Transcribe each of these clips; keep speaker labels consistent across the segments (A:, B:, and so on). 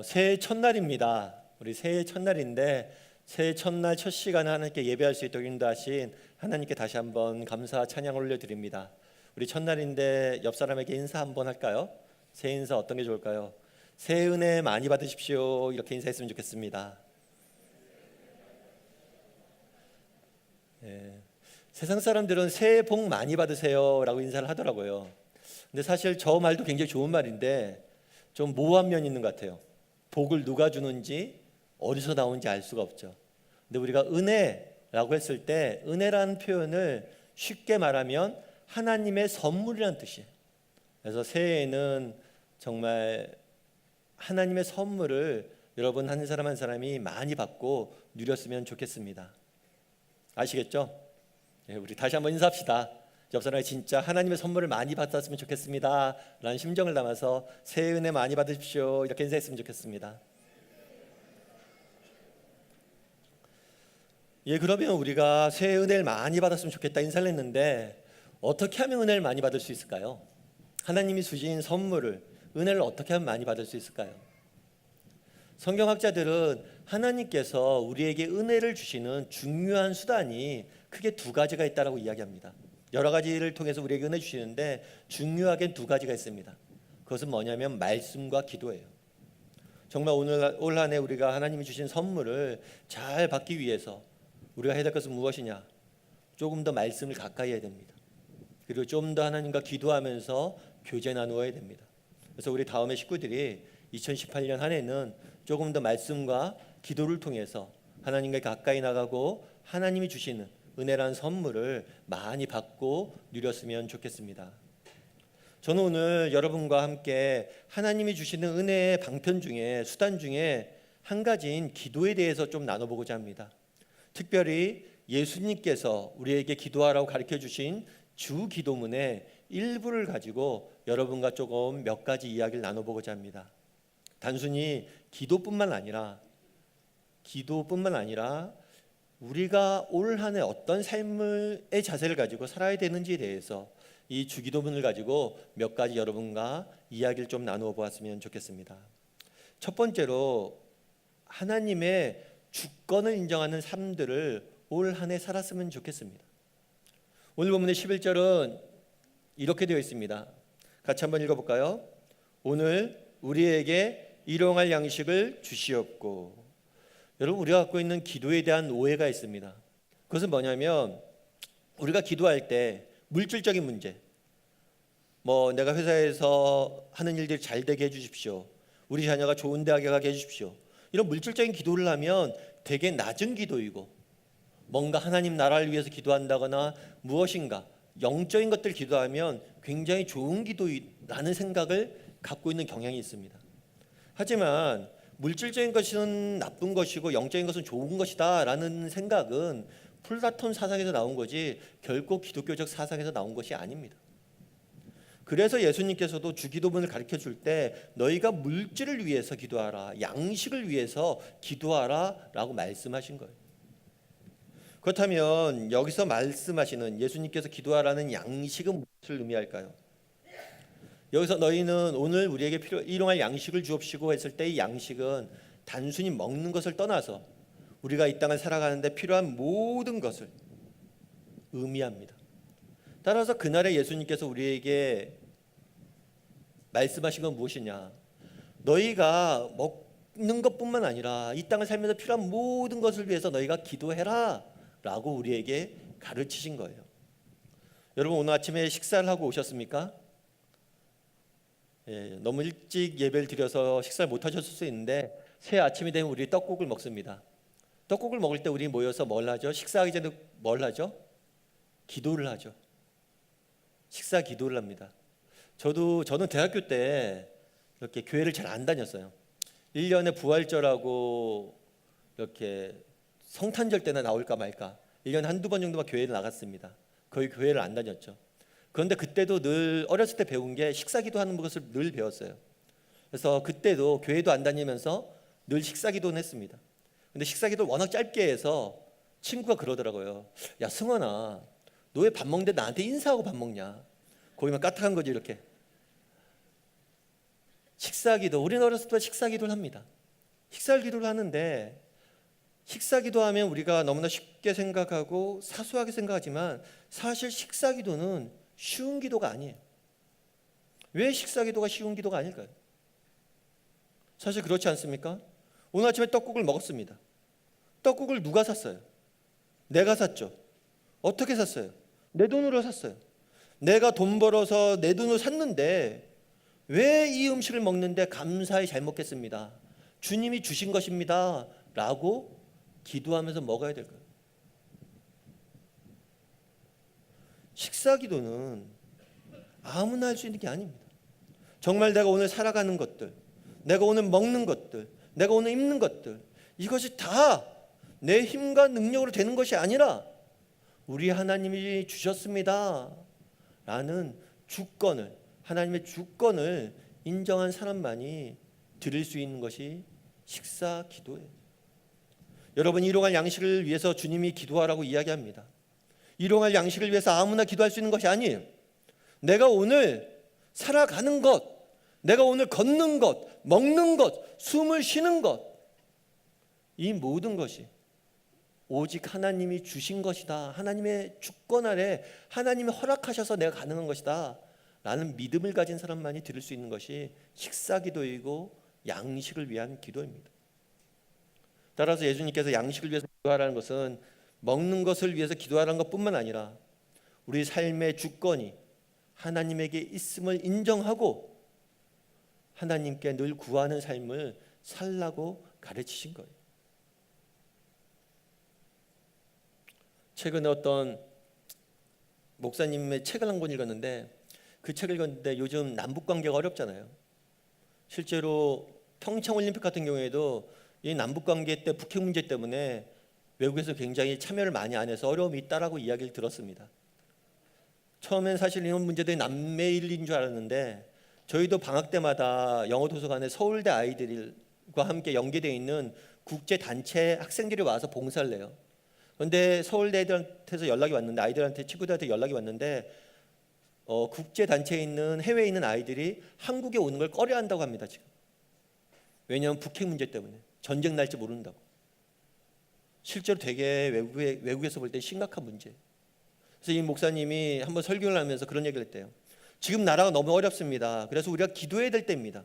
A: 새해 첫날입니다. 우리 새해 첫날인데 새해 첫날 첫 시간에 하나님께 예배할 수 있도록 인도하신 하나님께 다시 한번 감사 찬양을 올려드립니다. 우리 첫날인데 옆 사람에게 인사 한번 할까요? 새해 인사 어떤 게 좋을까요? 새해 은혜 많이 받으십시오. 이렇게 인사했으면 좋겠습니다. 세상 사람들은 새해 복 많이 받으세요 라고 인사를 하더라고요. 근데 사실 저 말도 굉장히 좋은 말인데 좀 모호한 면이 있는 것 같아요. 복을 누가 주는지 어디서 나오는지 알 수가 없죠. 근데 우리가 은혜라고 했을 때 은혜라는 표현을 쉽게 말하면 하나님의 선물이라는 뜻이에요. 그래서 새해에는 정말 하나님의 선물을 여러분 한 사람 한 사람이 많이 받고 누렸으면 좋겠습니다. 아시겠죠? 우리 다시 한번 인사합시다. 옆 사람이 진짜 하나님의 선물을 많이 받았으면 좋겠습니다 라는 심정을 담아서 새해 은혜 많이 받으십시오 이렇게 인사했으면 좋겠습니다. 그러면 우리가 새해 은혜를 많이 받았으면 좋겠다 인사를 했는데 어떻게 하면 은혜를 많이 받을 수 있을까요? 하나님이 주신 선물을 은혜를 어떻게 하면 많이 받을 수 있을까요? 성경학자들은 하나님께서 우리에게 은혜를 주시는 중요한 수단이 크게 두 가지가 있다고 이야기합니다. 여러 가지를 통해서 우리에게 은혜 주시는데 중요하게 두 가지가 있습니다. 그것은 뭐냐면 말씀과 기도예요. 정말 올 한 해 우리가 하나님이 주신 선물을 잘 받기 위해서 우리가 해야 될 것은 무엇이냐? 조금 더 말씀을 가까이 해야 됩니다. 그리고 좀 더 하나님과 기도하면서 교제 나누어야 됩니다. 그래서 우리 다음에 식구들이 2018년 한 해는 조금 더 말씀과 기도를 통해서 하나님과 가까이 나가고 하나님이 주시는 은혜라는 선물을 많이 받고 누렸으면 좋겠습니다. 저는 오늘 여러분과 함께 하나님이 주시는 은혜의 방편 중에 수단 중에 한 가지인 기도에 대해서 좀 나눠보고자 합니다. 특별히 예수님께서 우리에게 기도하라고 가르쳐 주신 주 기도문의 일부를 가지고 여러분과 조금 몇 가지 이야기를 나눠보고자 합니다. 단순히 기도뿐만 아니라 우리가 올 한 해 어떤 삶의 자세를 가지고 살아야 되는지에 대해서 이 주기도문을 가지고 몇 가지 여러분과 이야기를 좀 나누어 보았으면 좋겠습니다. 첫 번째로 하나님의 주권을 인정하는 삶들을 올 한 해 살았으면 좋겠습니다. 오늘 본문의 11절은 이렇게 되어 있습니다. 같이 한번 읽어볼까요? 오늘 우리에게 일용할 양식을 주시옵고. 여러분, 우리가 갖고 있는 기도에 대한 오해가 있습니다. 그것은 뭐냐면 우리가 기도할 때 물질적인 문제, 내가 회사에서 하는 일들이 잘 되게 해주십시오, 우리 자녀가 좋은 대학에 가게 해주십시오, 이런 물질적인 기도를 하면 되게 낮은 기도이고 뭔가 하나님 나라를 위해서 기도한다거나 무엇인가 영적인 것들 기도하면 굉장히 좋은 기도라는 생각을 갖고 있는 경향이 있습니다. 하지만 물질적인 것은 나쁜 것이고 영적인 것은 좋은 것이다 라는 생각은 플라톤 사상에서 나온 거지 결코 기독교적 사상에서 나온 것이 아닙니다. 그래서 예수님께서도 주기도문을 가르쳐 줄 때 너희가 물질을 위해서 기도하라, 양식을 위해서 기도하라 라고 말씀하신 거예요. 그렇다면 여기서 말씀하시는 예수님께서 기도하라는 양식은 무엇을 의미할까요? 여기서 너희는 오늘 우리에게 일용할 양식을 주옵시고 했을 때 이 양식은 단순히 먹는 것을 떠나서 우리가 이 땅을 살아가는데 필요한 모든 것을 의미합니다. 따라서 그날에 예수님께서 우리에게 말씀하신 건 무엇이냐? 너희가 먹는 것뿐만 아니라 이 땅을 살면서 필요한 모든 것을 위해서 너희가 기도해라 라고 우리에게 가르치신 거예요. 여러분, 오늘 아침에 식사를 하고 오셨습니까? 너무 일찍 예배를 드려서 식사를 못 하셨을 수 있는데 새해 아침이 되면 우리 떡국을 먹습니다. 떡국을 먹을 때 우리 모여서 뭘 하죠? 식사하기 전에 뭘 하죠? 기도를 하죠. 식사 기도를 합니다. 저는 대학교 때 이렇게 교회를 잘 안 다녔어요. 1년에 부활절하고 이렇게 성탄절 때나 나올까 말까 1년에 한두 번 정도만 교회를 나갔습니다. 거의 교회를 안 다녔죠. 그런데 그때도 늘 어렸을 때 배운 게 식사기도 하는 것을 늘 배웠어요. 그래서 그때도 교회도 안 다니면서 늘 식사기도는 했습니다. 근데 식사기도를 워낙 짧게 해서 친구가 그러더라고요. 야, 승원아, 너 왜 밥 먹는데 나한테 인사하고 밥 먹냐? 거기만 까딱한 거지 이렇게. 식사기도, 우리는 어렸을 때 식사기도를 합니다. 식사기도를 하는데 식사기도하면 우리가 너무나 쉽게 생각하고 사소하게 생각하지만 사실 식사기도는 쉬운 기도가 아니에요. 왜 식사기도가 쉬운 기도가 아닐까요? 사실 그렇지 않습니까? 오늘 아침에 떡국을 먹었습니다. 떡국을 누가 샀어요? 내가 샀죠. 어떻게 샀어요? 내 돈으로 샀어요. 내가 돈 벌어서 내 돈으로 샀는데 왜 이 음식을 먹는데 감사히 잘 먹겠습니다. 주님이 주신 것입니다. 라고 기도하면서 먹어야 될 거예요. 식사기도는 아무나 할 수 있는 게 아닙니다. 정말 내가 오늘 살아가는 것들, 내가 오늘 먹는 것들, 내가 오늘 입는 것들, 이것이 다 내 힘과 능력으로 되는 것이 아니라 우리 하나님이 주셨습니다 라는 주권을, 하나님의 주권을 인정한 사람만이 드릴 수 있는 것이 식사기도예요. 여러분, 일용할 양식을 위해서 주님이 기도하라고 이야기합니다. 일용할 양식을 위해서 아무나 기도할 수 있는 것이 아니에요. 내가 오늘 살아가는 것, 내가 오늘 걷는 것, 먹는 것, 숨을 쉬는 것, 이 모든 것이 오직 하나님이 주신 것이다. 하나님의 주권 아래 하나님이 허락하셔서 내가 가능한 것이다 라는 믿음을 가진 사람만이 드릴 수 있는 것이 식사기도이고 양식을 위한 기도입니다. 따라서 예수님께서 양식을 위해서 기도하라는 것은 먹는 것을 위해서 기도하라는 것뿐만 아니라 우리 삶의 주권이 하나님에게 있음을 인정하고 하나님께 늘 구하는 삶을 살라고 가르치신 거예요. 최근에 어떤 목사님의 책을 한 권 읽었는데, 그 책을 읽었는데 요즘 남북관계가 어렵잖아요. 실제로 평창올림픽 같은 경우에도 이 남북관계 때 북핵 문제 때문에 외국에서 굉장히 참여를 많이 안 해서 어려움이 있다라고 이야기를 들었습니다. 처음엔 사실 이런 문제들이 남매일인 줄 알았는데 저희도 방학 때마다 영어도서관에 서울대 아이들과 함께 연계되어 있는 국제단체 학생들이 와서 봉사를 해요. 그런데 서울대 애들한테서 연락이 왔는데, 아이들한테, 친구들한테 연락이 왔는데 국제단체에 있는, 해외에 있는 아이들이 한국에 오는 걸 꺼려한다고 합니다. 지금. 왜냐하면 북핵 문제 때문에 전쟁 날지 모른다고. 실제로 되게 외국에서 볼 때 심각한 문제예요. 그래서 이 목사님이 한번 설교를 하면서 그런 얘기를 했대요. 지금 나라가 너무 어렵습니다. 그래서 우리가 기도해야 될 때입니다.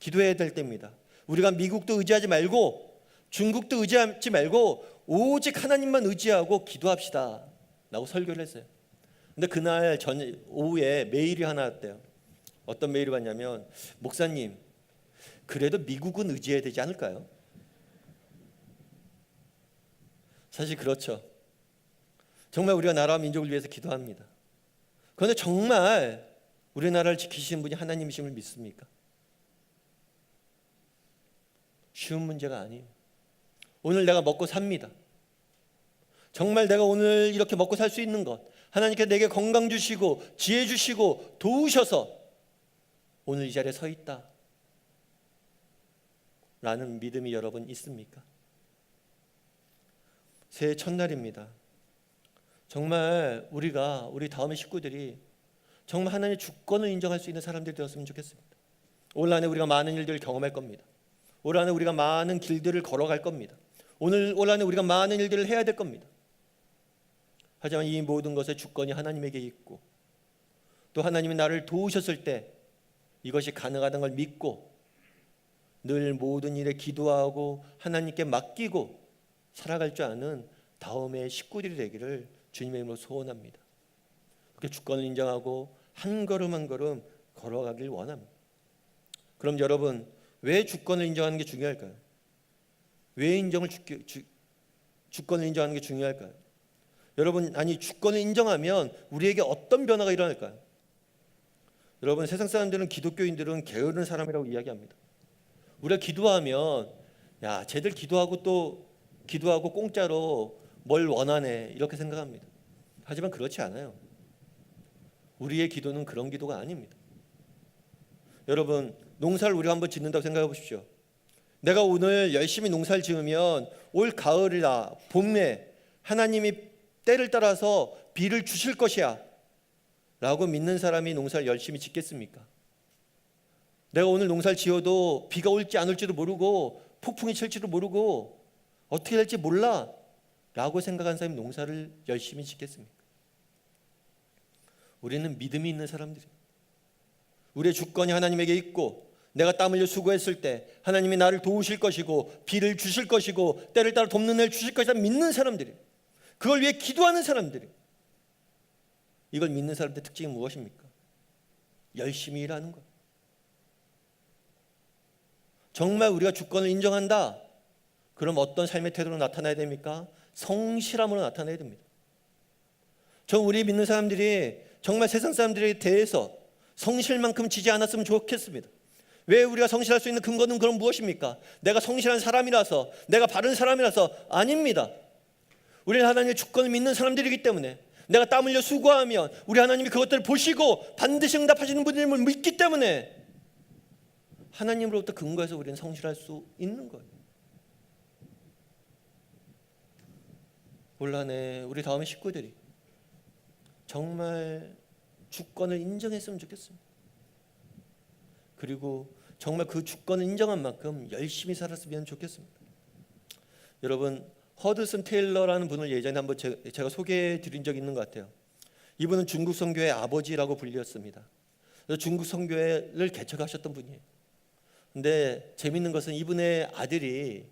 A: 기도해야 될 때입니다. 우리가 미국도 의지하지 말고 중국도 의지하지 말고 오직 하나님만 의지하고 기도합시다 라고 설교를 했어요. 근데 그날 오후에 메일이 하나 왔대요. 어떤 메일이 왔냐면, 목사님, 그래도 미국은 의지해야 되지 않을까요? 사실 그렇죠. 정말 우리가 나라와 민족을 위해서 기도합니다. 그런데 정말 우리나라를 지키시는 분이 하나님이심을 믿습니까? 쉬운 문제가 아니에요. 오늘 내가 먹고 삽니다. 정말 내가 오늘 이렇게 먹고 살 수 있는 것, 하나님께 내게 건강 주시고 지혜 주시고 도우셔서 오늘 이 자리에 서 있다 라는 믿음이 여러분 있습니까? 새해 첫날입니다. 정말 우리 다음의 식구들이 정말 하나님의 주권을 인정할 수 있는 사람들이 되었으면 좋겠습니다. 올 한해 우리가 많은 일들을 경험할 겁니다. 올 한해 우리가 많은 길들을 걸어갈 겁니다. 올 한해 우리가 많은 일들을 해야 될 겁니다. 하지만 이 모든 것의 주권이 하나님에게 있고, 또 하나님이 나를 도우셨을 때 이것이 가능하다는 걸 믿고 늘 모든 일에 기도하고 하나님께 맡기고 살아갈 줄 아는 다음의 식구들이 되기를 주님의 이름으로 소원합니다. 그렇게 주권을 인정하고 한 걸음 한 걸음 걸어가길 원합니다. 그럼 여러분, 왜 주권을 인정하는 게 중요할까요? 왜 주권을 인정하는 게 중요할까요? 여러분, 아니, 주권을 인정하면 우리에게 어떤 변화가 일어날까요? 여러분, 세상 사람들은, 기독교인들은 게으른 사람이라고 이야기합니다. 우리가 기도하면, 야, 쟤들 기도하고 공짜로 뭘 원하네, 이렇게 생각합니다. 하지만 그렇지 않아요. 우리의 기도는 그런 기도가 아닙니다. 여러분, 농사를 우리가 한번 짓는다고 생각해 보십시오. 내가 오늘 열심히 농사를 지으면 올 가을이나 봄에 하나님이 때를 따라서 비를 주실 것이야 라고 믿는 사람이 농사를 열심히 짓겠습니까? 내가 오늘 농사를 지어도 비가 올지 안 올지도 모르고 폭풍이 칠지도 모르고 어떻게 될지 몰라 라고 생각한 사람이 농사를 열심히 짓겠습니까? 우리는 믿음이 있는 사람들이에요. 우리의 주권이 하나님에게 있고 내가 땀 흘려 수고했을 때 하나님이 나를 도우실 것이고 비를 주실 것이고 때를 따라 돕는 날 주실 것이라 믿는 사람들이에요. 그걸 위해 기도하는 사람들이에요. 이걸 믿는 사람들의 특징이 무엇입니까? 열심히 일하는 것. 정말 우리가 주권을 인정한다. 그럼 어떤 삶의 태도로 나타나야 됩니까? 성실함으로 나타나야 됩니다. 전 우리 믿는 사람들이 정말 세상 사람들에 대해서 성실만큼 지지 않았으면 좋겠습니다. 왜 우리가 성실할 수 있는 근거는 그럼 무엇입니까? 내가 성실한 사람이라서, 내가 바른 사람이라서 아닙니다. 우리는 하나님의 주권을 믿는 사람들이기 때문에 내가 땀 흘려 수고하면 우리 하나님이 그것들을 보시고 반드시 응답하시는 분임을 믿기 때문에 하나님으로부터 근거해서 우리는 성실할 수 있는 거예요. 올 한 해 우리 다음 식구들이 정말 주권을 인정했으면 좋겠습니다. 그리고 정말 그 주권을 인정한 만큼 열심히 살았으면 좋겠습니다. 여러분, 허드슨 테일러라는 분을 예전에 한번 제가 소개해 드린 적이 있는 것 같아요. 이분은 중국 선교의 아버지라고 불렸습니다. 중국 선교회를 개척하셨던 분이에요. 근데 재밌는 것은 이분의 아들이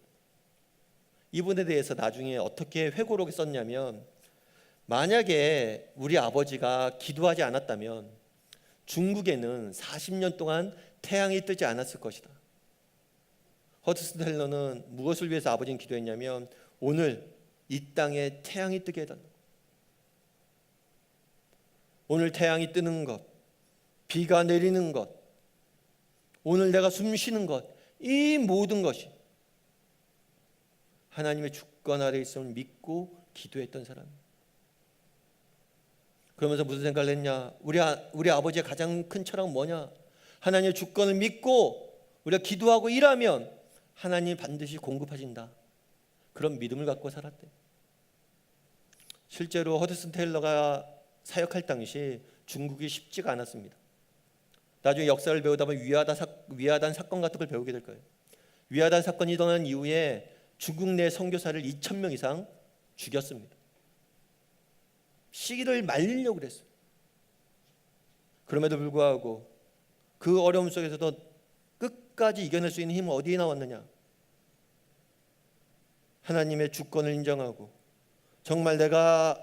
A: 이분에 대해서 나중에 어떻게 회고록에 썼냐면, 만약에 우리 아버지가 기도하지 않았다면 중국에는 40년 동안 태양이 뜨지 않았을 것이다. 허드슨 텔러는 무엇을 위해서 아버지는 기도했냐면 오늘 이 땅에 태양이 뜨게 해달라. 오늘 태양이 뜨는 것, 비가 내리는 것, 오늘 내가 숨 쉬는 것, 이 모든 것이 하나님의 주권 아래 있음을 믿고 기도했던 사람입니다. 그러면서 무슨 생각을 했냐? 우리 아버지의 가장 큰 철학은 뭐냐? 하나님의 주권을 믿고 우리가 기도하고 일하면 하나님이 반드시 공급하신다. 그런 믿음을 갖고 살았대. 실제로 허드슨 테일러가 사역할 당시 중국이 쉽지가 않았습니다. 나중에 역사를 배우다 보면 위하단 사건 같은 걸 배우게 될 거예요. 위하단 사건이 일어난 이후에 중국 내 선교사를 2,000명 이상 죽였습니다. 시기를 말리려고 그랬어요. 그럼에도 불구하고 그 어려움 속에서도 끝까지 이겨낼 수 있는 힘은 어디에 나왔느냐? 하나님의 주권을 인정하고 정말 내가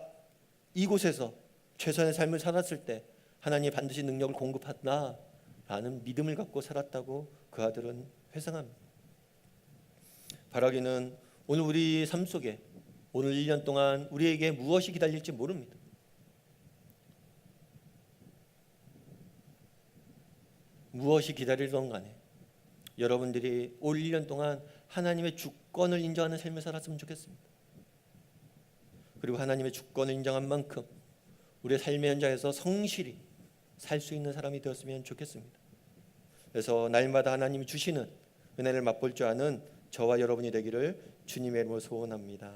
A: 이곳에서 최선의 삶을 살았을 때 하나님이 반드시 능력을 공급한다라는 믿음을 갖고 살았다고 그 아들은 회상합니다. 바라기는 오늘 우리 삶 속에 오늘 1년 동안 우리에게 무엇이 기다릴지 모릅니다. 무엇이 기다리던 간에 여러분들이 올 1년 동안 하나님의 주권을 인정하는 삶을 살았으면 좋겠습니다. 그리고 하나님의 주권을 인정한 만큼 우리의 삶의 현장에서 성실히 살 수 있는 사람이 되었으면 좋겠습니다. 그래서 날마다 하나님이 주시는 은혜를 맛볼 줄 아는 저와 여러분이 되기를 주님의 이름으로 소원합니다.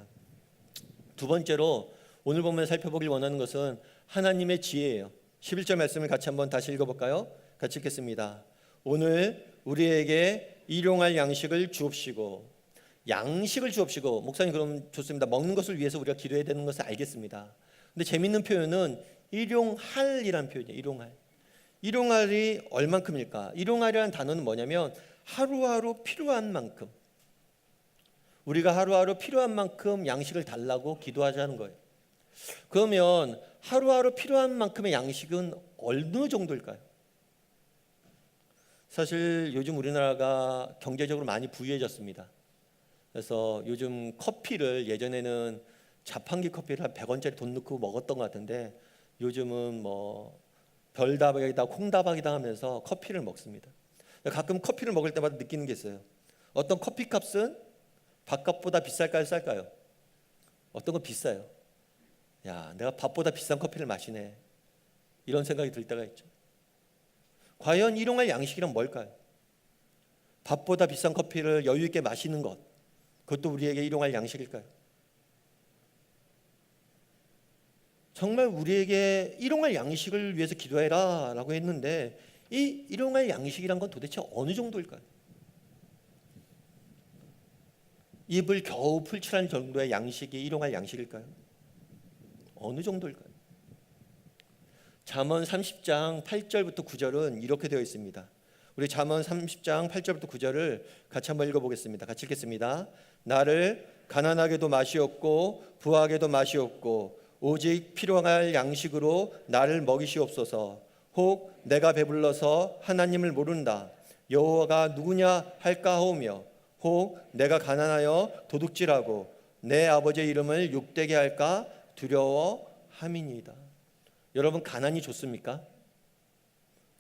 A: 두 번째로 오늘 본문에 살펴보길 원하는 것은 하나님의 지혜예요. 11절 말씀을 같이 한번 다시 읽어볼까요? 같이 읽겠습니다. 오늘 우리에게 일용할 양식을 주옵시고. 양식을 주옵시고. 목사님, 그럼 좋습니다. 먹는 것을 위해서 우리가 기도해야 되는 것을 알겠습니다. 근데 재밌는 표현은 일용할이라는 표현이에요. 일용할. 일용할이 얼만큼일까? 일용할이라는 단어는 뭐냐면 하루하루 필요한 만큼, 우리가 하루하루 필요한 만큼 양식을 달라고 기도하자는 거예요. 그러면 하루하루 필요한 만큼의 양식은 어느 정도일까요? 사실 요즘 우리나라가 경제적으로 많이 부유해졌습니다. 그래서 요즘 커피를, 예전에는 자판기 커피를 한 100원짜리 돈 넣고 먹었던 것 같은데 요즘은 뭐 별다방이다 콩다방이다 하면서 커피를 먹습니다. 가끔 커피를 먹을 때마다 느끼는 게 있어요. 어떤 커피 값은 밥값보다 비쌀까요, 쌀까요? 어떤 건 비싸요. 야, 내가 밥보다 비싼 커피를 마시네, 이런 생각이 들 때가 있죠. 과연 일용할 양식이란 뭘까요? 밥보다 비싼 커피를 여유 있게 마시는 것, 그것도 우리에게 일용할 양식일까요? 정말 우리에게 일용할 양식을 위해서 기도해라 라고 했는데 이 일용할 양식이란 건 도대체 어느 정도일까요? 입을 겨우 풀칠한 정도의 양식이 일용할 양식일까요? 어느 정도일까요? 잠언 30장 8절부터 9절은 이렇게 되어 있습니다. 우리 잠언 30장 8절부터 9절을 같이 한번 읽어보겠습니다. 같이 읽겠습니다. 나를 가난하게도 맛이 없고 부하게도 맛이 없고 오직 필요할 양식으로 나를 먹이시옵소서. 혹 내가 배불러서 하나님을 모른다. 여호와가 누구냐 할까 하오며 혹 내가 가난하여 도둑질하고 내 아버지의 이름을 욕되게 할까 두려워함이니이다. 여러분, 가난이 좋습니까?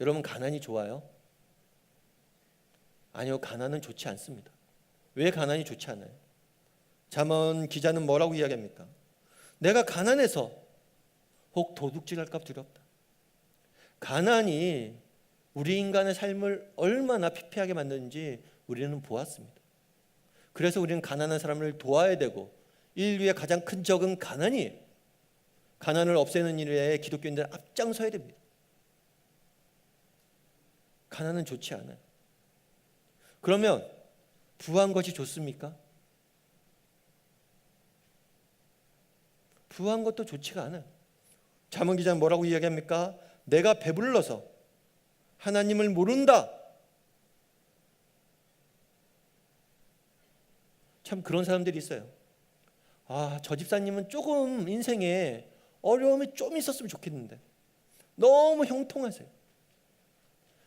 A: 여러분, 가난이 좋아요? 아니요, 가난은 좋지 않습니다. 왜 가난이 좋지 않아요? 잠언 기자는 뭐라고 이야기합니까? 내가 가난해서 혹 도둑질할까 두렵다. 가난이 우리 인간의 삶을 얼마나 피폐하게 만드는지 우리는 보았습니다. 그래서 우리는 가난한 사람을 도와야 되고, 인류의 가장 큰 적은 가난이에요. 가난을 없애는 일에 기독교인들은 앞장서야 됩니다. 가난은 좋지 않아요. 그러면 부한 것이 좋습니까? 부한 것도 좋지가 않아요. 잠언 기자는 뭐라고 이야기합니까? 내가 배불러서 하나님을 모른다. 참 그런 사람들이 있어요. 저 집사님은 조금 인생에 어려움이 좀 있었으면 좋겠는데 너무 형통하세요.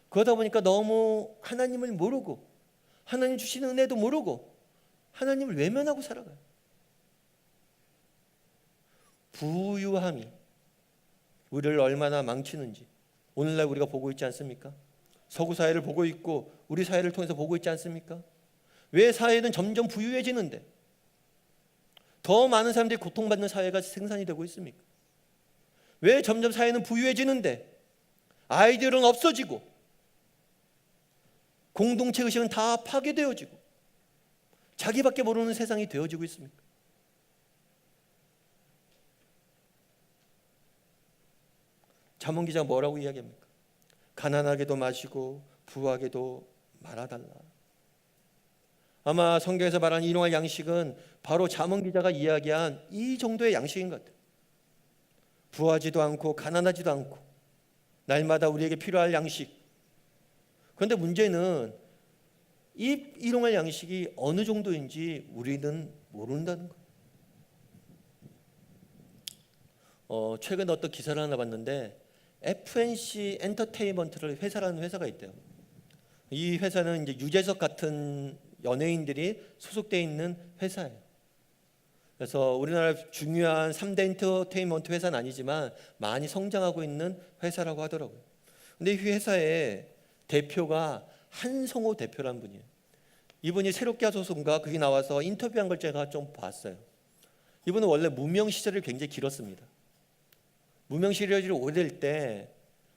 A: 그러다 보니까 너무 하나님을 모르고 하나님 주시는 은혜도 모르고 하나님을 외면하고 살아가요. 부유함이 우리를 얼마나 망치는지 오늘날 우리가 보고 있지 않습니까? 서구 사회를 보고 있고 우리 사회를 통해서 보고 있지 않습니까? 왜 사회는 점점 부유해지는데 더 많은 사람들이 고통받는 사회가 생산이 되고 있습니까? 왜 점점 사회는 부유해지는데 아이들은 없어지고 공동체 의식은 다 파괴되어지고 자기밖에 모르는 세상이 되어지고 있습니까? 잠언 기자가 뭐라고 이야기합니까? 가난하게도 마시고 부하게도 말아달라. 아마 성경에서 말하는 일용할 양식은 바로 잠언 기자가 이야기한 이 정도의 양식인 것 같아요. 부하지도 않고 가난하지도 않고 날마다 우리에게 필요할 양식. 그런데 문제는 이 일용할 양식이 어느 정도인지 우리는 모른다는 거예요. 최근에 어떤 기사를 하나 봤는데 FNC 엔터테인먼트를 회사라는 회사가 있대요. 이 회사는 이제 유재석 같은 연예인들이 소속되어 있는 회사예요. 그래서 우리나라 중요한 3대 엔터테인먼트 회사는 아니지만 많이 성장하고 있는 회사라고 하더라고요. 근데 이 회사의 대표가 한성호 대표라는 분이에요. 이분이 새롭게 하소서인가 거기 나와서 인터뷰한 걸 제가 좀 봤어요. 이분은 원래 무명 시절이 굉장히 길었습니다. 무명 시절이 오래될 때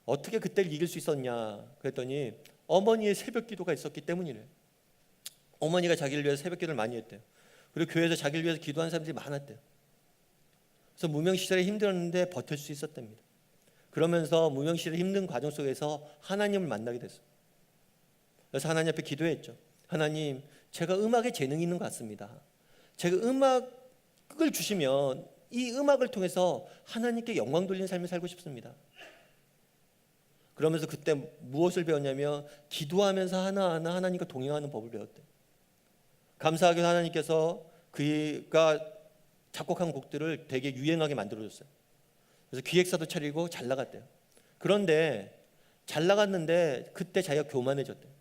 A: 어떻게 그때를 이길 수 있었냐 그랬더니 어머니의 새벽 기도가 있었기 때문이래요. 어머니가 자기를 위해서 새벽 기도를 많이 했대요. 그리고 교회에서 자기를 위해서 기도하는 사람들이 많았대요. 그래서 무명 시절에 힘들었는데 버틸 수 있었답니다. 그러면서 무명 시절의 힘든 과정 속에서 하나님을 만나게 됐어요. 그래서 하나님 앞에 기도했죠. 하나님, 제가 음악에 재능이 있는 것 같습니다. 제가 음악을 주시면 이 음악을 통해서 하나님께 영광 돌리는 삶을 살고 싶습니다. 그러면서 그때 무엇을 배웠냐면 기도하면서 하나하나 하나님과 동행하는 법을 배웠대요. 감사하게도 하나님께서 그가 작곡한 곡들을 되게 유행하게 만들어줬어요. 그래서 기획사도 차리고 잘 나갔대요. 그런데 잘 나갔는데 그때 자기가 교만해졌대요.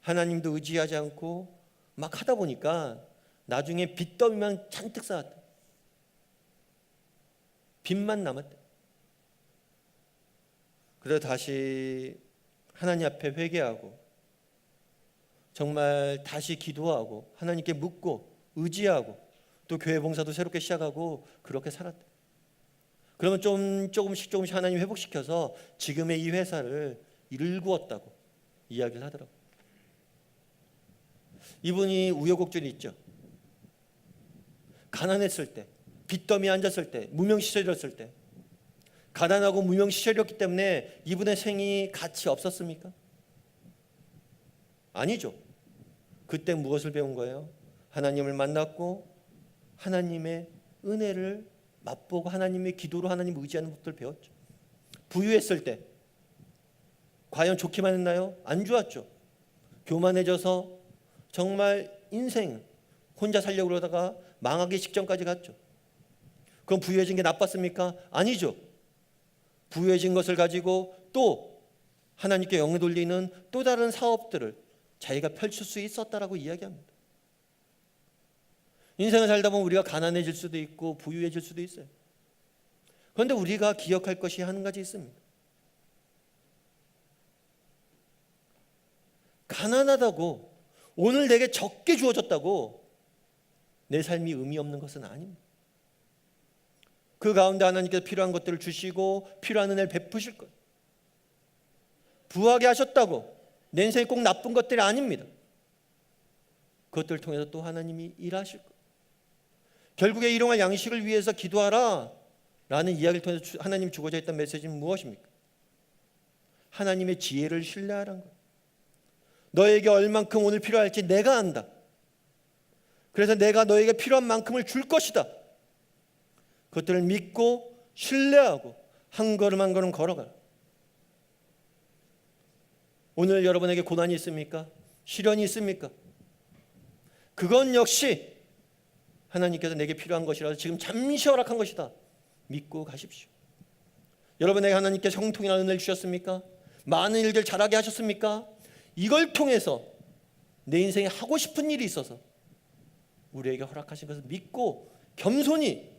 A: 하나님도 의지하지 않고 막 하다 보니까 나중에 빚더미만 잔뜩 쌓았대요. 빚만 남았대요. 그래서 다시 하나님 앞에 회개하고 정말 다시 기도하고 하나님께 묻고 의지하고 또 교회 봉사도 새롭게 시작하고 그렇게 살았대요. 그러면 조금씩 하나님 회복시켜서 지금의 이 회사를 일구었다고 이야기를 하더라고요. 이분이 우여곡절이 있죠. 가난했을 때, 빚더미에 앉았을 때, 무명시절이었을 때 가난하고 무명시절이었기 때문에 이분의 생이 가치 없었습니까? 아니죠. 그때 무엇을 배운 거예요? 하나님을 만났고 하나님의 은혜를 맛보고 하나님의 기도로 하나님 의지하는 법들을 배웠죠. 부유했을 때 과연 좋기만 했나요? 안 좋았죠. 교만해져서 정말 인생 혼자 살려고 그러다가 망하기 직전까지 갔죠. 그럼 부유해진 게 나빴습니까? 아니죠. 부유해진 것을 가지고 또 하나님께 영을 돌리는 또 다른 사업들을 자기가 펼칠 수 있었다라고 이야기합니다. 인생을 살다 보면 우리가 가난해질 수도 있고 부유해질 수도 있어요. 그런데 우리가 기억할 것이 한 가지 있습니다. 가난하다고 오늘 내게 적게 주어졌다고 내 삶이 의미 없는 것은 아닙니다. 그 가운데 하나님께서 필요한 것들을 주시고 필요한 은혜를 베푸실 거예요. 부하게 하셨다고 내 인생이 꼭 나쁜 것들이 아닙니다. 그것들을 통해서 또 하나님이 일하실 거예요. 결국에 일용할 양식을 위해서 기도하라 라는 이야기를 통해서 하나님이 주고자 했던 메시지는 무엇입니까? 하나님의 지혜를 신뢰하라는 거예요. 너에게 얼만큼 오늘 필요할지 내가 안다. 그래서 내가 너에게 필요한 만큼을 줄 것이다. 그것들을 믿고 신뢰하고 한 걸음 한 걸음 걸어가라. 오늘 여러분에게 고난이 있습니까? 시련이 있습니까? 그건 역시 하나님께서 내게 필요한 것이라서 지금 잠시 허락한 것이다. 믿고 가십시오. 여러분에게 하나님께서 형통이나 은혜를 주셨습니까? 많은 일들 잘하게 하셨습니까? 이걸 통해서 내 인생에 하고 싶은 일이 있어서 우리에게 허락하신 것을 믿고 겸손히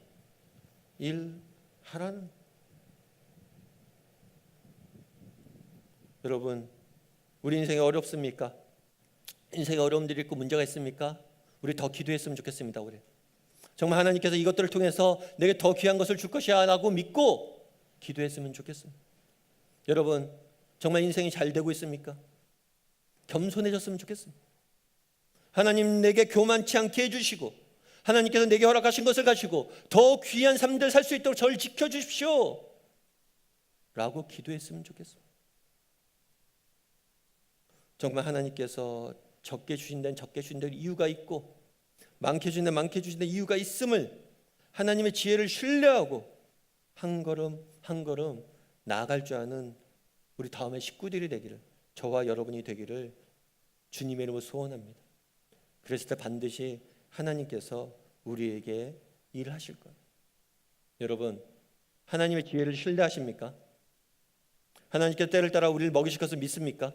A: 일하라는. 여러분, 우리 인생이 어렵습니까? 인생에 어려움들이 있고 문제가 있습니까? 우리 더 기도했으면 좋겠습니다. 우리 정말 하나님께서 이것들을 통해서 내게 더 귀한 것을 줄 것이야 라고 믿고 기도했으면 좋겠습니다. 여러분, 정말 인생이 잘 되고 있습니까? 겸손해졌으면 좋겠습니다. 하나님 내게 교만치 않게 해주시고 하나님께서 내게 허락하신 것을 가지고 더 귀한 삶들 살 수 있도록 저를 지켜주십시오 라고 기도했으면 좋겠습니다. 정말 하나님께서 적게 주신 데는 적게 주신 데는 이유가 있고 많게 주신 데는 많게 주신 데 이유가 있음을 하나님의 지혜를 신뢰하고 한 걸음 한 걸음 나아갈 줄 아는 우리 다음의 식구들이 되기를, 저와 여러분이 되기를 주님의 이름으로 소원합니다. 그랬을 때 반드시 하나님께서 우리에게 일하실 거예요. 여러분, 하나님의 지혜를 신뢰하십니까? 하나님께서 때를 따라 우리를 먹이실 것을 믿습니까?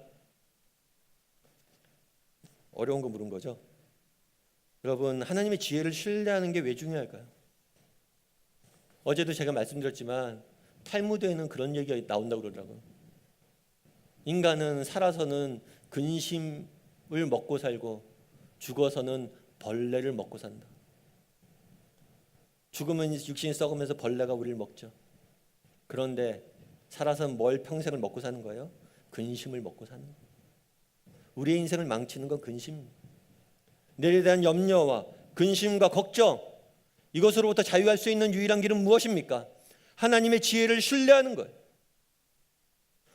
A: 어려운 거 물은 거죠. 여러분, 하나님의 지혜를 신뢰하는 게 왜 중요할까요? 어제도 제가 말씀드렸지만 탈무드에는 그런 얘기가 나온다고 그러더라고요. 인간은 살아서는 근심을 먹고 살고 죽어서는 벌레를 먹고 산다. 죽으면 육신이 썩으면서 벌레가 우리를 먹죠. 그런데 살아서는 뭘 평생을 먹고 사는 거예요? 근심을 먹고 사는 거예요. 우리의 인생을 망치는 건 근심입니다. 내일에 대한 염려와 근심과 걱정, 이것으로부터 자유할 수 있는 유일한 길은 무엇입니까? 하나님의 지혜를 신뢰하는 거예요.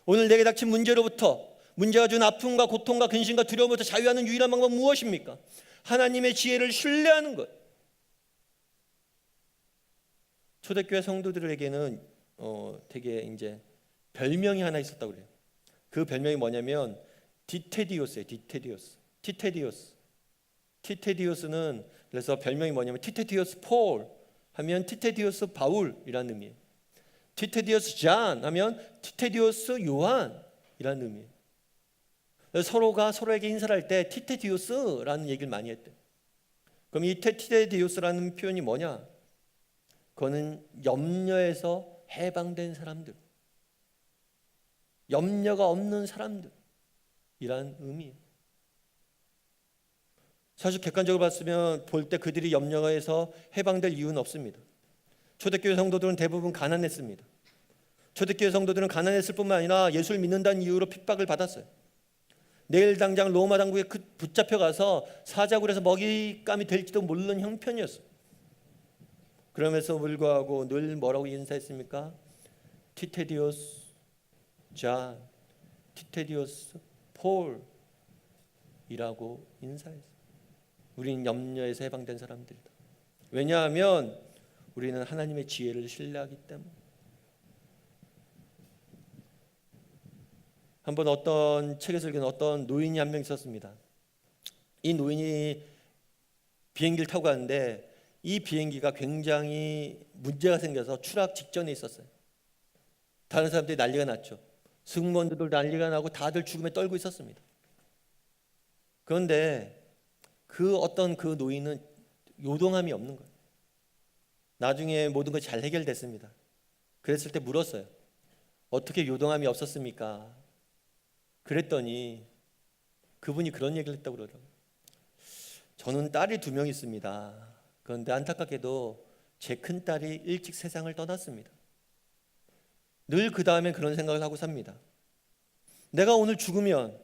A: 오늘 내게 닥친 문제로부터, 문제가 준 아픔과 고통과 근심과 두려움부터 자유하는 유일한 방법은 무엇입니까? 하나님의 지혜를 신뢰하는 거예요. 초대교회 성도들에게는 되게 이제 별명이 하나 있었다고 그래요. 그 별명이 뭐냐면 디테디오스예요. 티테디오스는 그래서 별명이 뭐냐면 티테디오스 폴 하면 티테디오스 바울이라는 의미예요. 티테디오스 잔 하면 티테디오스 요한이라는 의미예요. 서로가 서로에게 인사를 할 때 티테디오스라는 얘기를 많이 했대요. 그럼 이 티테디오스라는 표현이 뭐냐? 그거는 염려에서 해방된 사람들, 염려가 없는 사람들이라는 의미예요. 사실 객관적으로 봤으면 볼 때 그들이 염려에서 해방될 이유는 없습니다. 초대교회 성도들은 대부분 가난했습니다. 초대교회 성도들은 가난했을 뿐만 아니라 예수를 믿는다는 이유로 핍박을 받았어요. 내일 당장 로마 당국에 붙잡혀가서 사자굴에서 먹잇감이 될지도 모르는 형편이었어요. 그럼에도 불구하고 늘 뭐라고 인사했습니까? 티테디오스 잔, 티테디오스 폴이라고 인사했어요. 우리는 염려에서 해방된 사람들이다. 왜냐하면 우리는 하나님의 지혜를 신뢰하기 때문에. 한번 어떤 책에서 읽은 어떤 노인이 한 명 있었습니다. 이 노인이 비행기를 타고 가는데 이 비행기가 굉장히 문제가 생겨서 추락 직전에 있었어요. 다른 사람들이 난리가 났죠. 승무원들도 난리가 나고 다들 죽음에 떨고 있었습니다. 그런데 그 노인은 요동함이 없는 거예요. 나중에 모든 것이 잘 해결됐습니다. 그랬을 때 물었어요. 어떻게 요동함이 없었습니까? 그랬더니 그분이 그런 얘기를 했다고 그러더라고요. 저는 딸이 2명 있습니다. 그런데 안타깝게도 제 큰딸이 일찍 세상을 떠났습니다. 늘 그 다음에 그런 생각을 하고 삽니다. 내가 오늘 죽으면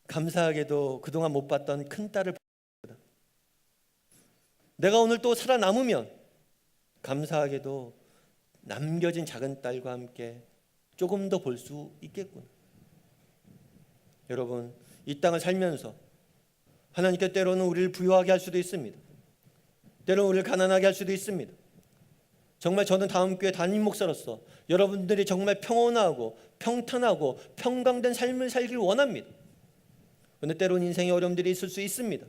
A: 감사하게도 그동안 못 봤던 큰딸을 보다. 내가 오늘 또 살아남으면 감사하게도 남겨진 작은 딸과 함께 조금 더 볼 수 있겠구나. 여러분, 이 땅을 살면서 하나님께 때로는 우리를 부유하게 할 수도 있습니다. 때로는 우리를 가난하게 할 수도 있습니다. 정말 저는 다음 교회 담임 목사로서 여러분들이 정말 평온하고 평탄하고 평강된 삶을 살길 원합니다. 그런데 때로는 인생에 어려움들이 있을 수 있습니다.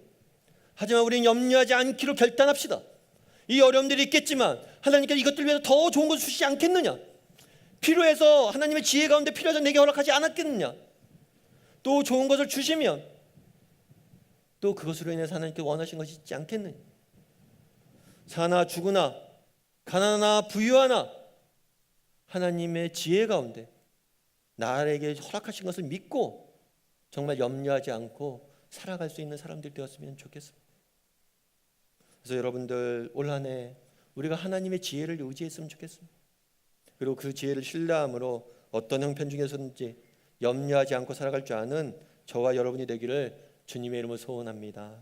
A: 하지만 우리는 염려하지 않기로 결단합시다. 이 어려움들이 있겠지만 하나님께서 이것들 위해서 더 좋은 것을 주시지 않겠느냐? 필요해서 하나님의 지혜 가운데 필요해서 내게 허락하지 않았겠느냐? 또 좋은 것을 주시면 또 그것으로 인해서 하나님께 원하신 것이 있지 않겠느냐? 사나 죽으나 가난하나 부유하나 하나님의 지혜 가운데 나에게 허락하신 것을 믿고 정말 염려하지 않고 살아갈 수 있는 사람들이 되었으면 좋겠습니다. 그래서 여러분들 올 한 해 우리가 하나님의 지혜를 의지했으면 좋겠습니다. 그리고 그 지혜를 신뢰함으로 어떤 형편 중에서든지 염려하지 않고 살아갈 줄 아는 저와 여러분이 되기를 주님의 이름으로 소원합니다.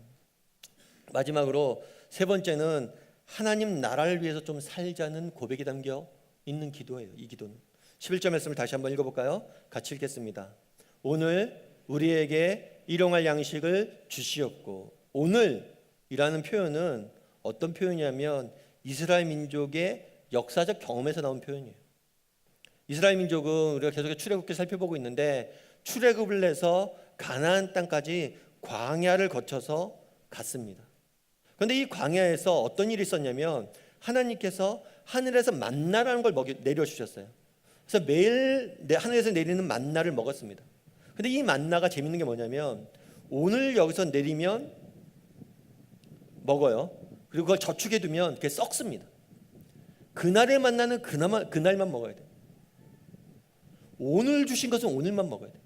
A: 마지막으로 3번째는 하나님 나라를 위해서 좀 살자는 고백이 담겨 있는 기도예요. 이 기도는 11절 말씀을 다시 한번 읽어볼까요? 같이 읽겠습니다. 오늘 우리에게 일용할 양식을 주시옵고, 오늘이라는 표현은 어떤 표현이냐면 이스라엘 민족의 역사적 경험에서 나온 표현이에요. 이스라엘 민족은 우리가 계속 출애굽기 살펴보고 있는데 출애굽을 해서 가나안 땅까지 광야를 거쳐서 갔습니다. 그런데 이 광야에서 어떤 일이 있었냐면 하나님께서 하늘에서 만나라는 걸 내려주셨어요. 그래서 매일 하늘에서 내리는 만나를 먹었습니다. 근데 이 만나가 재밌는 게 뭐냐면 오늘 여기서 내리면 먹어요. 그리고 그걸 저축해 두면 그게 썩습니다. 그날의 만나는 그날만 먹어야 돼요. 오늘 주신 것은 오늘만 먹어야 돼요.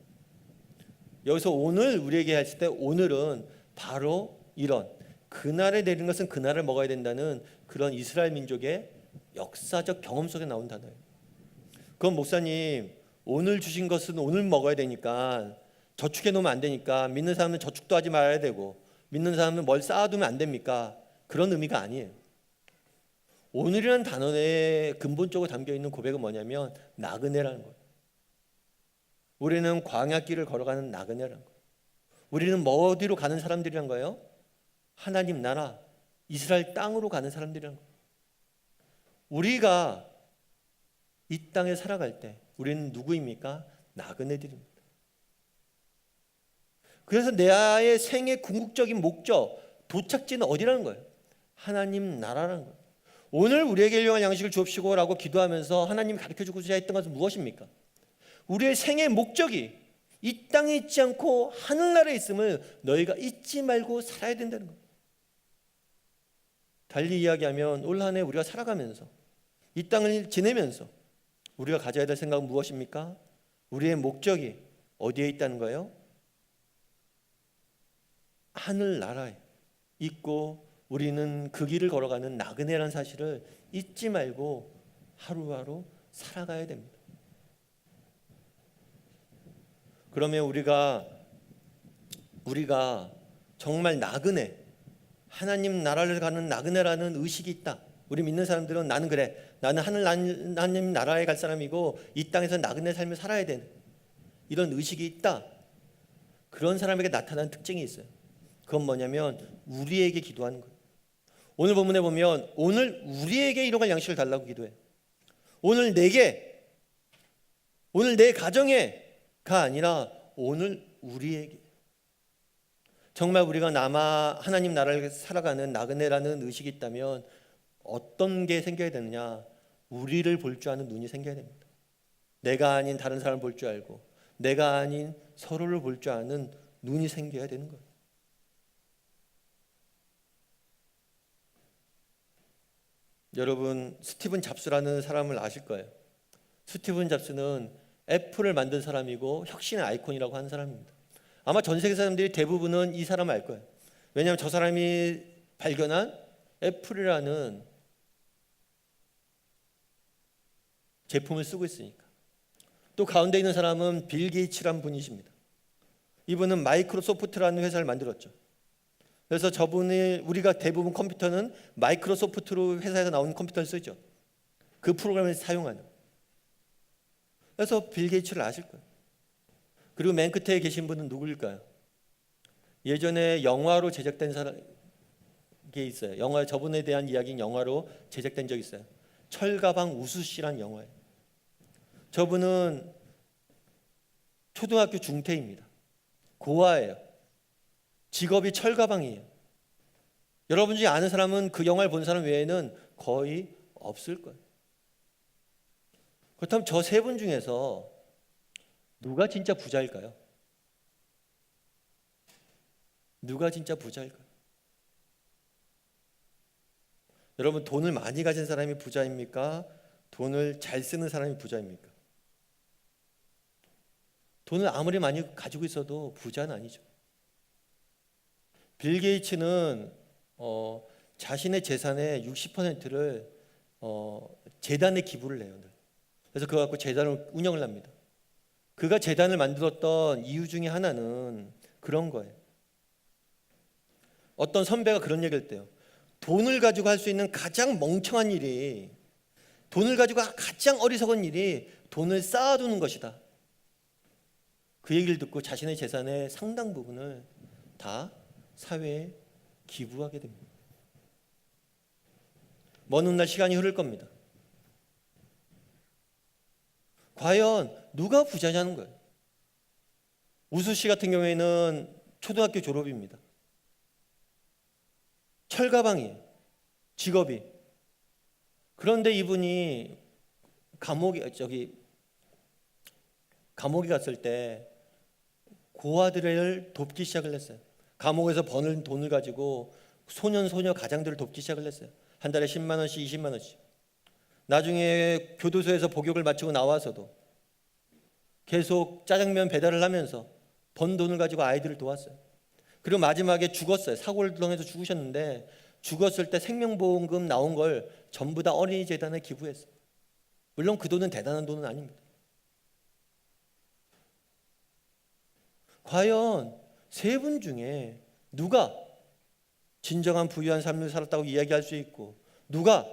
A: 여기서 오늘 우리에게 했을 때 오늘은 바로 이런 그날에 내리는 것은 그날을 먹어야 된다는 그런 이스라엘 민족의 역사적 경험 속에 나온 단어예요. 그럼 목사님 오늘 주신 것은 오늘 먹어야 되니까 저축해 놓으면 안 되니까 믿는 사람은 저축도 하지 말아야 되고 믿는 사람은 뭘 쌓아두면 안 됩니까? 그런 의미가 아니에요. 오늘이라는 단어에 근본적으로 담겨있는 고백은 뭐냐면 나그네라는 거예요. 우리는 광야길을 걸어가는 나그네라는 거예요. 우리는 뭐 어디로 가는 사람들이란 거예요? 하나님 나라 이스라엘 땅으로 가는 사람들이란 거예요. 우리가 이 땅에 살아갈 때 우리는 누구입니까? 나그네들입니다. 그래서 나의 생의 궁극적인 목적, 도착지는 어디라는 거예요? 하나님 나라라는 거예요. 오늘 우리에게 일용할 양식을 주옵시고 라고 기도하면서 하나님이 가르쳐주고자 했던 것은 무엇입니까? 우리의 생의 목적이 이 땅에 있지 않고 하늘나라에 있음을 너희가 잊지 말고 살아야 된다는 거예요. 달리 이야기하면 올 한 해 우리가 살아가면서 이 땅을 지내면서 우리가 가져야 될 생각은 무엇입니까? 우리의 목적이 어디에 있다는 거예요? 하늘나라에 있고 우리는 그 길을 걸어가는 나그네라는 사실을 잊지 말고 하루하루 살아가야 됩니다. 그러면 우리가 정말 나그네, 하나님 나라를 가는 나그네라는 의식이 있다. 우리 믿는 사람들은 나는 그래. 나는 하나님 나라에 갈 사람이고 이 땅에서 나그네 삶을 살아야 되는 이런 의식이 있다. 그런 사람에게 나타나는 특징이 있어요. 그건 뭐냐면 우리에게 기도하는 거예요. 오늘 본문에 보면 오늘 우리에게 일용할 양식을 달라고 기도해. 오늘 내게, 오늘 내 가정에가 아니라 오늘 우리에게. 정말 우리가 하나님 나라를 살아가는 나그네라는 의식이 있다면 어떤 게 생겨야 되느냐? 우리를 볼 줄 아는 눈이 생겨야 됩니다. 내가 아닌 다른 사람을 볼 줄 알고 내가 아닌 서로를 볼 줄 아는 눈이 생겨야 되는 거예요. 여러분 스티븐 잡스라는 사람을 아실 거예요. 스티븐 잡스는 애플을 만든 사람이고 혁신의 아이콘이라고 하는 사람입니다. 아마 전 세계 사람들이 대부분은 이 사람을 알 거예요. 왜냐하면 저 사람이 발견한 애플이라는 제품을 쓰고 있으니까. 또 가운데 있는 사람은 빌 게이츠라는 분이십니다. 이분은 마이크로소프트라는 회사를 만들었죠. 그래서 저분이 우리가 대부분 컴퓨터는 마이크로소프트로 회사에서 나오는 컴퓨터를 쓰죠. 그 프로그램을 사용하는. 그래서 빌 게이츠를 아실 거예요. 그리고 맨 끝에 계신 분은 누구일까요? 예전에 영화로 제작된 사람이 있어요. 저분에 대한 이야기는 영화로 제작된 적이 있어요. 철가방 우수씨란 영화예요. 저분은 초등학교 중퇴입니다. 고아예요. 직업이 철가방이에요. 여러분 중에 아는 사람은 그 영화를 본 사람 외에는 거의 없을 거예요. 그렇다면 저 세 분 중에서 누가 진짜 부자일까요? 누가 진짜 부자일까요? 여러분 돈을 많이 가진 사람이 부자입니까? 돈을 잘 쓰는 사람이 부자입니까? 돈을 아무리 많이 가지고 있어도 부자는 아니죠. 빌 게이츠는 자신의 재산의 60%를 재단에 기부를 해요. 그래서 그거 갖고 재단을 운영을 합니다. 그가 재단을 만들었던 이유 중에 하나는 그런 거예요. 어떤 선배가 그런 얘기를 했대요. 돈을 가지고 할 수 있는 가장 멍청한 일이, 돈을 가지고 가장 어리석은 일이 돈을 쌓아두는 것이다. 그 얘기를 듣고 자신의 재산의 상당 부분을 다 사회에 기부하게 됩니다. 먼 훗날 시간이 흐를 겁니다. 과연 누가 부자냐는 거예요. 우수 씨 같은 경우에는 초등학교 졸업입니다. 철가방이에요. 직업이. 그런데 이분이 감옥에 갔을 때 고아들을 돕기 시작을 했어요. 감옥에서 버는 돈을 가지고 소년 가장들을 돕기 시작을 했어요. 한 달에 10만 원씩 20만 원씩. 나중에 교도소에서 복역을 마치고 나와서도 계속 짜장면 배달을 하면서 번 돈을 가지고 아이들을 도왔어요. 그리고 마지막에 죽었어요. 사고를 당해서 죽으셨는데 죽었을 때 생명보험금 나온 걸 전부 다 어린이재단에 기부했어요. 물론 그 돈은 대단한 돈은 아닙니다. 과연 세 분 중에 누가 진정한 부유한 삶을 살았다고 이야기할 수 있고 누가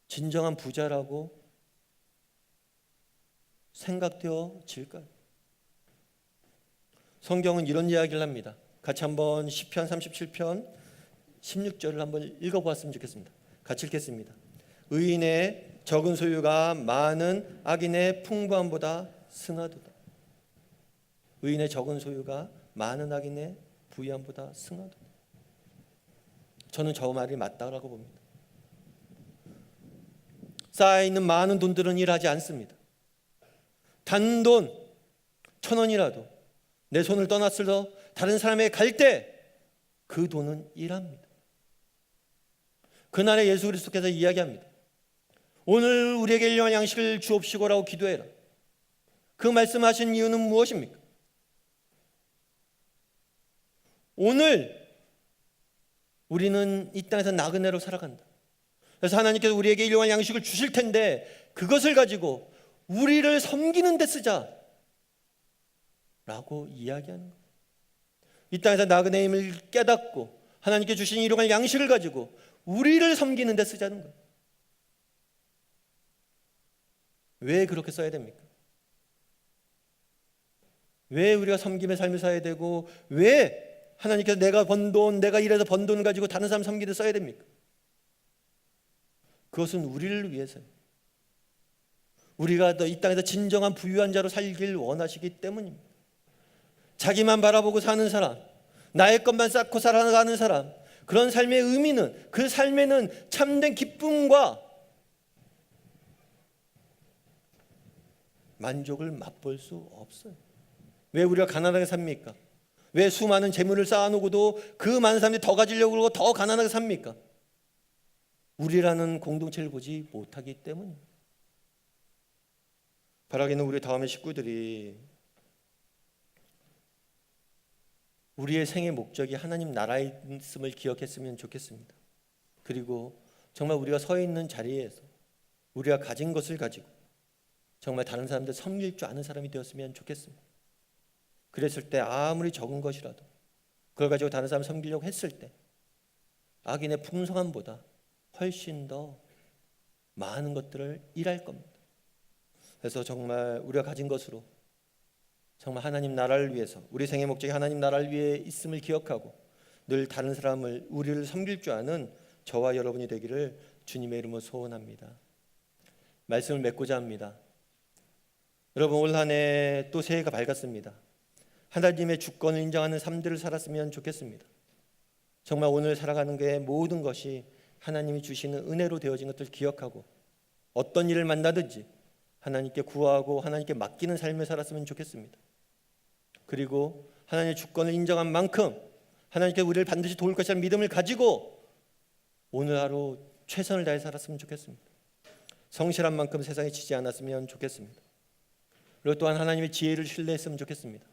A: 진정한 부자라고 생각되어질까요? 성경은 이런 이야기를 합니다. 같이 한번 시편 37편 16절을 한번 읽어보았으면 좋겠습니다. 같이 읽겠습니다. 의인의 적은 소유가 많은 악인의 풍부함보다 승하도다. 의인의 적은 소유가 많은 악인의 부유함보다 승하도다. 저는 저 말이 맞다라고 봅니다. 쌓여있는 많은 돈들은 일하지 않습니다. 단돈 1,000원이라도 내 손을 떠났을러 다른 사람에게 갈 때 그 돈은 일합니다. 그날에 예수 그리스도께서 이야기합니다. 오늘 우리에게 일용할 양식을 주옵시고라고 기도해라. 그 말씀하신 이유는 무엇입니까? 오늘 우리는 이 땅에서 나그네로 살아간다. 그래서 하나님께서 우리에게 일용할 양식을 주실 텐데 그것을 가지고 우리를 섬기는 데 쓰자 라고 이야기하는 거예요. 이 땅에서 나그네임을 깨닫고 하나님께 주신 일용할 양식을 가지고 우리를 섬기는 데 쓰자는 거예요. 왜 그렇게 써야 됩니까? 왜 우리가 섬김의 삶을 살아야 되고, 왜 하나님께서 내가 번 돈, 내가 일해서 번 돈을 가지고 다른 사람 섬기는 데 써야 됩니까? 그것은 우리를 위해서요. 우리가 이 땅에서 진정한 부유한 자로 살길 원하시기 때문입니다. 자기만 바라보고 사는 사람, 나의 것만 쌓고 살아가는 사람, 그런 삶의 의미는, 그 삶에는 참된 기쁨과 만족을 맛볼 수 없어요. 왜 우리가 가난하게 삽니까? 왜 수많은 재물을 쌓아놓고도 그 많은 사람들이 더 가지려고 그러고 더 가난하게 삽니까? 우리라는 공동체를 보지 못하기 때문입니다. 바라기는 우리 다음의 식구들이 우리의 생의 목적이 하나님 나라에 있음을 기억했으면 좋겠습니다. 그리고 정말 우리가 서 있는 자리에서 우리가 가진 것을 가지고 정말 다른 사람들 섬길 줄 아는 사람이 되었으면 좋겠습니다. 그랬을 때 아무리 적은 것이라도 그걸 가지고 다른 사람 섬기려고 했을 때 악인의 풍성함보다 훨씬 더 많은 것들을 일할 겁니다. 그래서 정말 우리가 가진 것으로 정말 하나님 나라를 위해서, 우리 생의 목적이 하나님 나라를 위해 있음을 기억하고 늘 다른 사람을, 우리를 섬길 줄 아는 저와 여러분이 되기를 주님의 이름으로 소원합니다. 말씀을 맺고자 합니다. 여러분, 올 한 해 또 새해가 밝았습니다. 하나님의 주권을 인정하는 삶들을 살았으면 좋겠습니다. 정말 오늘 살아가는 게 모든 것이 하나님이 주시는 은혜로 되어진 것들을 기억하고 어떤 일을 만나든지 하나님께 구하고 하나님께 맡기는 삶을 살았으면 좋겠습니다. 그리고 하나님의 주권을 인정한 만큼 하나님께 우리를 반드시 도울 것이라는 믿음을 가지고 오늘 하루 최선을 다해 살았으면 좋겠습니다. 성실한 만큼 세상에 지지 않았으면 좋겠습니다. 그리고 또한 하나님의 지혜를 신뢰했으면 좋겠습니다.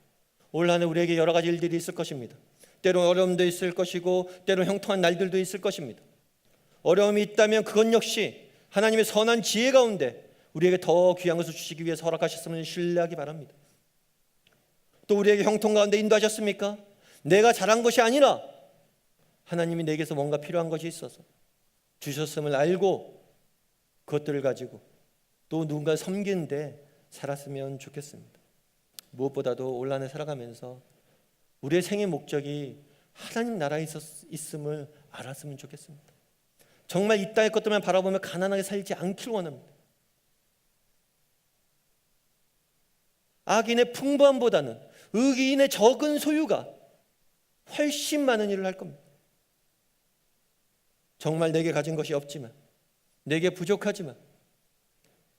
A: 올 한 해 우리에게 여러 가지 일들이 있을 것입니다. 때로 어려움도 있을 것이고 때로 형통한 날들도 있을 것입니다. 어려움이 있다면 그것 역시 하나님의 선한 지혜 가운데 우리에게 더 귀한 것을 주시기 위해서 허락하셨음을 신뢰하기 바랍니다. 또 우리에게 형통 가운데 인도하셨습니까? 내가 잘한 것이 아니라 하나님이 내게서 뭔가 필요한 것이 있어서 주셨음을 알고 그것들을 가지고 또 누군가를 섬기는데 살았으면 좋겠습니다. 무엇보다도 올 한 해 살아가면서 우리의 생의 목적이 하나님 나라에 있음을 알았으면 좋겠습니다. 정말 이 땅의 것들만 바라보며 가난하게 살지 않기를 원합니다. 악인의 풍부함보다는 의인의 적은 소유가 훨씬 많은 일을 할 겁니다. 정말 내게 가진 것이 없지만, 내게 부족하지만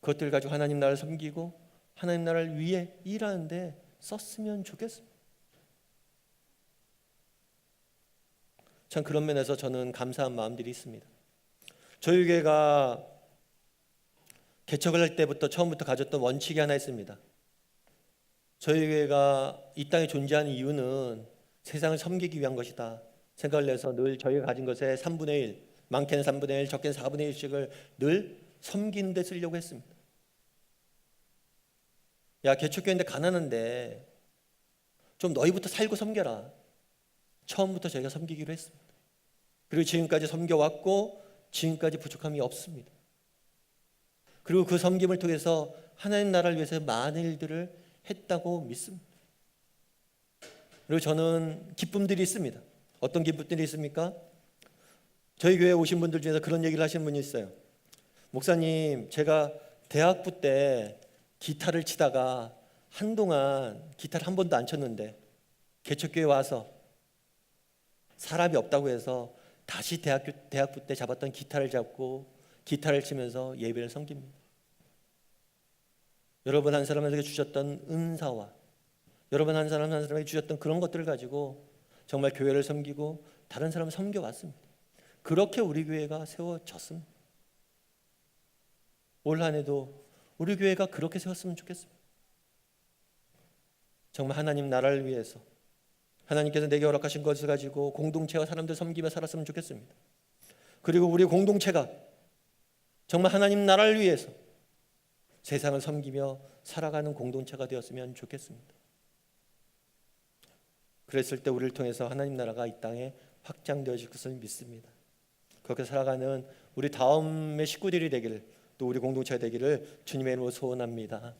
A: 그것들 가지고 하나님 나라를 섬기고 하나님 나라를 위해 일하는데 썼으면 좋겠습니다. 참 그런 면에서 저는 감사한 마음들이 있습니다. 저희 교회가 개척을 할 때부터 처음부터 가졌던 원칙이 하나 있습니다. 저희 교회가 이 땅에 존재하는 이유는 세상을 섬기기 위한 것이다 생각을 해서 늘 저희가 가진 것의 3분의 1, 많게는 3분의 1, 적게는 4분의 1씩을 늘 섬기는 데 쓰려고 했습니다. 야, 개척교회인데 가난한데 좀 너희부터 살고 섬겨라. 처음부터 저희가 섬기기로 했습니다. 그리고 지금까지 섬겨왔고 지금까지 부족함이 없습니다. 그리고 그 섬김을 통해서 하나님 나라를 위해서 많은 일들을 했다고 믿습니다. 그리고 저는 기쁨들이 있습니다. 어떤 기쁨들이 있습니까? 저희 교회에 오신 분들 중에서 그런 얘기를 하시는 분이 있어요. 목사님, 제가 대학부 때 기타를 치다가 한동안 기타를 한 번도 안 쳤는데 개척교회 와서 사람이 없다고 해서 다시 대학부 때 잡았던 기타를 잡고 기타를 치면서 예배를 섬깁니다. 여러분 한 사람에게 주셨던 은사와 여러분 한 사람 한 사람에게 주셨던 그런 것들을 가지고 정말 교회를 섬기고 다른 사람을 섬겨왔습니다. 그렇게 우리 교회가 세워졌습니다. 올 한 해도 우리 교회가 그렇게 세웠으면 좋겠습니다. 정말 하나님 나라를 위해서 하나님께서 내게 허락하신 것을 가지고 공동체와 사람들 섬기며 살았으면 좋겠습니다. 그리고 우리 공동체가 정말 하나님 나라를 위해서 세상을 섬기며 살아가는 공동체가 되었으면 좋겠습니다. 그랬을 때 우리를 통해서 하나님 나라가 이 땅에 확장되어질 것을 믿습니다. 그렇게 살아가는 우리 다음의 식구들이 되기를 또 우리 공동체가 되기를 주님의 이름으로 소원합니다.